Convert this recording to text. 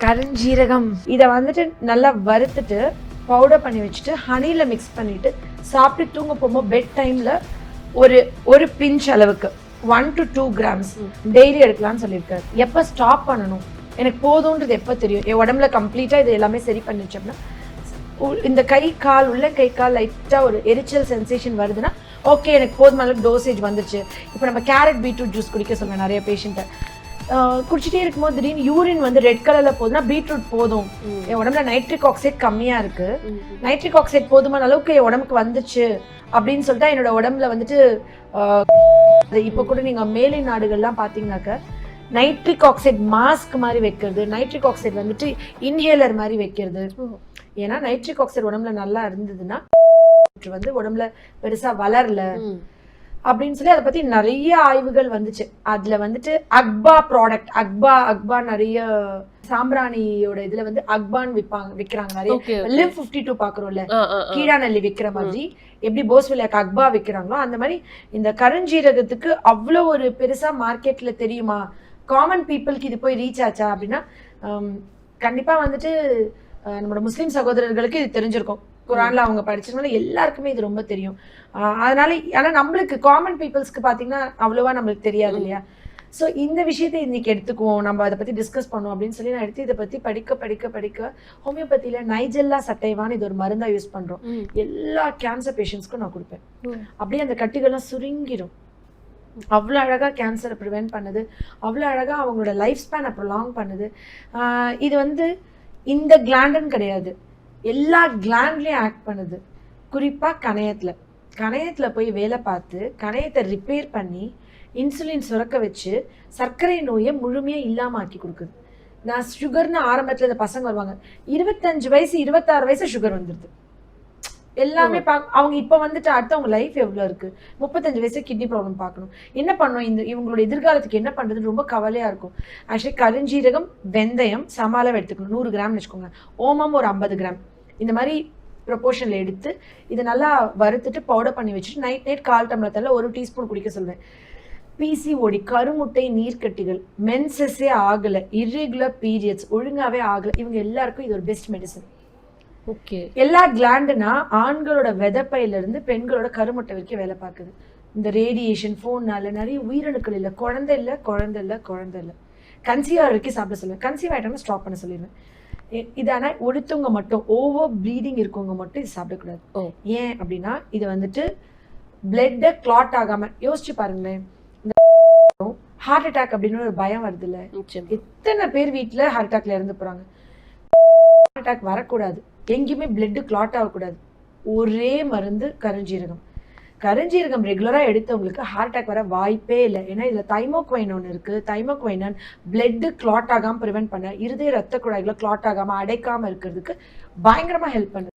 கருஞ்சீரகம் இதை வந்துட்டு நல்லா வறுத்துட்டு பவுடர் பண்ணி வச்சுட்டு ஹனியில் மிக்ஸ் பண்ணிட்டு சாப்பிட்டு தூங்க போகும்போது பெட் டைமில் ஒரு பிஞ்ச் அளவுக்கு 1 to 2 grams டெய்லி எடுக்கலாம்னு சொல்லியிருக்காரு. எப்போ ஸ்டாப் பண்ணணும், எனக்கு போதுன்றது எப்போ தெரியும், என் உடம்புல கம்ப்ளீட்டாக இது எல்லாமே சரி பண்ணிச்சு அப்படின்னா, இந்த கை கால் லைட்டாக ஒரு எரிச்சல் சென்சேஷன் வருதுன்னா ஓகே எனக்கு போதுமான அளவுக்கு டோசேஜ் வந்துருச்சு. இப்போ நம்ம கேரட் பீட்ரூட் ஜூஸ் குடிக்க சொல்லுவேன் நிறைய பேஷண்ட்டை. குடிச்சிட்டே இருக்கும்போது திடீர்னு யூரின் வந்து ரெட் கலரில் போகுதுன்னா பீட்ரூட் போதும், என் உடம்புல நைட்ரிக் ஆக்சைடு கம்மியாக இருக்குது, நைட்ரிக் ஆக்சைடு போதுமான அளவுக்கு என் உடம்புக்கு வந்துச்சு அப்படின்னு சொல்லிட்டு என்னோட உடம்புல வந்துட்டு இப்போ கூட நீங்கள் மேலை நாடுகள்லாம் பார்த்தீங்கன்னாக்க நைட்ரிக் ஆக்சைடு மாஸ்க் மாதிரி வைக்கிறது, நைட்ரிக் ஆக்சைடு வந்துட்டு இன்ஹேலர் மாதிரி வைக்கிறது. ஏன்னா நைட்ரிக் ஆக்சைடு உடம்புல நல்லா இருந்ததுன்னா வந்து உடம்புல பெருசா வளரல அப்படின்னு சொல்லி அதை பத்தி நிறைய ஆய்வுகள் வந்துச்சு. அதுல வந்துட்டு அக்பா ப்ராடக்ட், அக்பா நிறைய சாம்பிராணியோட இதுல வந்து அக்பான் விற்கிறாங்க நிறைய. லிவ் 52 பாக்குறோம்ல, கீழாநெல்லி விற்கிற மாதிரி எப்படி போஸ்வெல்லியாக்கு அக்பா விற்கிறாங்களோ அந்த மாதிரி இந்த கருஞ்சீரகத்துக்கு அவ்வளோ ஒரு பெருசா மார்க்கெட்ல தெரியுமா, காமன் பீப்புளுக்கு இது போய் ரீச் ஆச்சா அப்படின்னா கண்டிப்பா வந்துட்டு நம்மளோட முஸ்லீம் சகோதரர்களுக்கு இது தெரிஞ்சிருக்கும். குரான்ல அவங்க படிச்சதுனால எல்லாருக்குமே இது ரொம்ப தெரியும். அதனால ஆனா நம்மளுக்கு காமன் பீப்புள்ஸ்க்கு பாத்தீங்கன்னா அவ்வளவா நம்மளுக்கு தெரியாது இல்லையா. ஸோ இந்த விஷயத்தை இன்னைக்கு எடுத்துக்குவோம், நம்ம அதை பத்தி டிஸ்கஸ் பண்ணுவோம் அப்படின்னு சொல்லி நான் எடுத்து இதை பத்தி படிக்க ஹோமியோபதியில நைஜெல்லா சட்டைவான்னு இது ஒரு மருந்தா யூஸ் பண்றோம். எல்லா கேன்சர் பேஷண்ட்ஸ்க்கும் நான் கொடுப்பேன். அப்படியே அந்த கட்டிகள்லாம் சுருங்கிடும். அவ்வளோ அழகாக கேன்சரை ப்ரிவென்ட் பண்ணுது, அவ்வளோ அழகாக அவங்களோட லைஃப் ஸ்பேனை ப்ரொலாங் பண்ணுது. இது வந்து இந்த கிளாண்டுன்னு கிடையாது, எல்லா கிளாண்ட்லேயும் ஆக்ட் பண்ணுது. குறிப்பாக கணையத்தில் போய் வேலை பார்த்து கணையத்தை ரிப்பேர் பண்ணி இன்சுலின் சுரக்க வச்சு சர்க்கரை நோயை முழுமையாக இல்லாமல் ஆக்கி கொடுக்குது. நான் சுகர்னு ஆரம்பத்தில் இந்த பசங்க வருவாங்க, 25 வயசு 26 வயசு சுகர் வந்துடுது எல்லாமே அவங்க இப்போ வந்துட்டு அடுத்து அவங்க லைஃப் எவ்வளோ இருக்குது, 35 வயசு கிட்னி ப்ராப்ளம் பார்க்கணும், என்ன பண்ணணும், இவங்களோட எதிர்காலத்துக்கு என்ன பண்ணுறதுன்னு ரொம்ப கவலையாக இருக்கும். ஆக்சுவலி கருஞ்சீரகம் வெந்தயம் சமாளம் எடுத்துக்கணும், 100 கிராம்னு வச்சுக்கோங்க, ஓமம் ஒரு 50 கிராம், இந்த மாதிரி ப்ரொபோர்ஷனில் எடுத்து இதை நல்லா வறுத்துட்டு பவுடர் பண்ணி வச்சுட்டு நைட் 1/4 டம்ளர் தண்ணியில் 1 டீஸ்பூன் குடிக்க சொல்வேன். பிசிஓடி, கருமுட்டை நீர்க்கட்டிகள், மென்சஸே ஆகலை, இர்ரெகுலர் பீரியட்ஸ் ஒழுங்காகவே ஆகலை, இவங்க எல்லாருக்கும் இது ஒரு பெஸ்ட் மெடிசன். ஓகே, எல்லா கிளாண்டுனா ஆண்களோட விதப்பையிலிருந்து பெண்களோட கருமுட்டை வரைக்கும் வேலை பார்க்குது. இந்த ரேடியேஷன் ஃபோன்னால நிறைய உயிரணுக்கள் இல்லை, குழந்தை இல்லை கன்சீவ் வரைக்கும் சாப்பிட சொல்லுவேன். கன்சீவ் ஆகிட்டோம்னா ஸ்டாப் பண்ண சொல்லிடுவேன். இதான ஒடுத்தவங்க மட்டும், ஓவர் ப்ளீடிங் இருக்கவங்க மட்டும் இது சாப்பிடக்கூடாது. ஏன் அப்படின்னா இது வந்துட்டு பிளட்டை கிளாட் ஆகாம, யோசிச்சு பாருங்களேன், இந்த ஹார்ட் அட்டாக் அப்படின்னு ஒரு பயம் வருது இல்லை, எத்தனை பேர் வீட்டில் ஹார்ட் அட்டாக்ல இறந்து போறாங்க. ஹார்ட் அட்டாக் வரக்கூடாது, எங்கேயுமே பிளட் கிளாட் ஆகக்கூடாது, ஒரே மருந்து கருஞ்சீரகம் ரெகுலராக எடுத்தவங்களுக்கு ஹார்ட் அட்டாக் வர வாய்ப்பே இல்லை. ஏன்னா இதில் தைமோக்வைன் ஒன்று இருக்குது. தைமோக்வைன் பிளட் கிளாட் ஆகாமல் ப்ரிவென்ட் பண்ண, இருதய ரத்த குழாய்களை கிளாட் ஆகாமல் அடைக்காமல் இருக்கிறதுக்கு பயங்கரமாக ஹெல்ப் பண்ணுது.